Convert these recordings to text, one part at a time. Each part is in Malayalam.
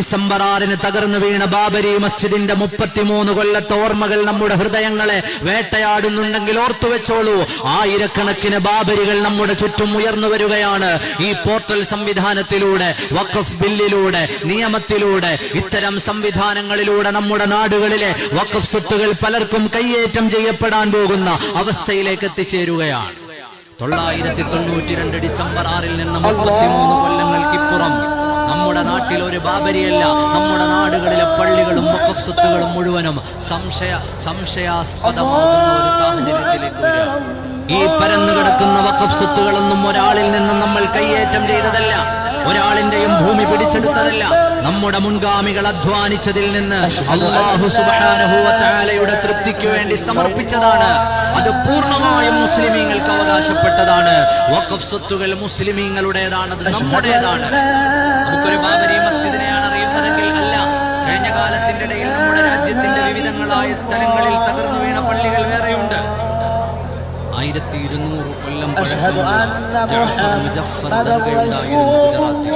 ഡിസംബർ 6 തകർന്നു വീണ ബാബരി മസ്ജിദിന്റെ 33 കൊല്ലത്തെ ഓർമ്മകൾ നമ്മുടെ ഹൃദയങ്ങളെ വേട്ടയാടുന്നുണ്ടെങ്കിൽ ഓർത്തുവെച്ചോളൂ. ആയിരക്കണക്കിന് ബാബരികൾ നമ്മുടെ ചുറ്റും ഉയർന്നു വരികയാണ്. ഈ പോർട്ടൽ സംവിധാനത്തിലൂടെ, വഖഫ് ബില്ലിലൂടെ, നിയമത്തിലൂടെ, ഇത്തരം സംവിധാനങ്ങളിലൂടെ നമ്മുടെ നാടുകളിലെ വഖഫ് സ്വത്തുകൾ പലർക്കും കയ്യേറ്റം ചെയ്യപ്പെടാൻ പോകുന്ന അവസ്ഥയിലേക്ക് എത്തിച്ചേരുകയാണ്. 992 ഡിസംബർ 6 നിന്ന് 33 കൊല്ലങ്ങൾക്കിപ്പുറം നമ്മുടെ നാട്ടിൽ ഒരു ബാബരിയല്ല, നമ്മുടെ നാടുകളിലെ പള്ളികളും വഖഫ് സ്വത്തുകളും മുഴുവനും സംശയാസ്പദമാകുന്ന ഒരു സാഹചര്യത്തിലേക്ക് വരിക. ഈ പരന്നു കിടക്കുന്ന വഖഫ് സ്വത്തുകളൊന്നും ഒരാളിൽ നിന്നും നമ്മൾ കയ്യേറ്റം ചെയ്തതല്ല, ഒരാളിന്റെയും ഭൂമി പിടിച്ചെടുത്തതല്ല. നമ്മുടെ മുൻഗാമികൾ അധ്വാനിച്ചതിൽ നിന്ന് അല്ലാഹു സുബ്ഹാനഹു വ തആലയുടെ തൃപ്തിക്ക് വേണ്ടി സമർപ്പിച്ചതാണ്. അത് പൂർണ്ണമായും മുസ്ലിമീങ്ങൾക്ക് അവകാശപ്പെട്ടതാണ്. വഖഫ് സ്വത്തുകൾ മുസ്ലിമീങ്ങളുടേതാണ്, അത് നമ്മുടേതാണ്. നമുക്കൊരു ബാബരി മസ്ജിദിനെയാണ് അറിയുന്നതെങ്കിൽ അല്ല. കഴിഞ്ഞ കാലത്തിന്റെ ഇടയിൽ നമ്മുടെ രാജ്യത്തിന്റെ വിവിധങ്ങളായ സ്ഥലങ്ങളിൽ തകർന്നു വീണ പള്ളികൾ വേറെയുണ്ട്. 1200 കൊല്ലം പഴക്കമുള്ള ജഅഫർ മുജഫർ ദർഗയുണ്ടായിരുന്നു ഗുജറാത്തിൽ.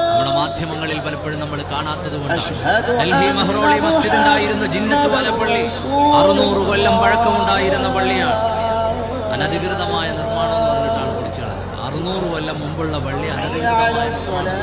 നമ്മുടെ മാധ്യമങ്ങളിൽ പലപ്പോഴും നമ്മൾ കാണാത്തത് കൊണ്ടാണ്. ഡൽഹി മെഹ്റോളി മസ്ജിദ് ഉണ്ടായിരുന്നു, ജിന്നത്ത് വാല പള്ളി 600 കൊല്ലം പഴക്കമുണ്ടായിരുന്ന പള്ളിയാണ്. അനധികൃതമായ നിർമ്മാണം എന്ന് പറഞ്ഞിട്ടാണ് പൊളിച്ചു കളഞ്ഞത്. 600 കൊല്ലം മുമ്പുള്ള പള്ളി അനധികൃതമായ നിർമ്മാണം.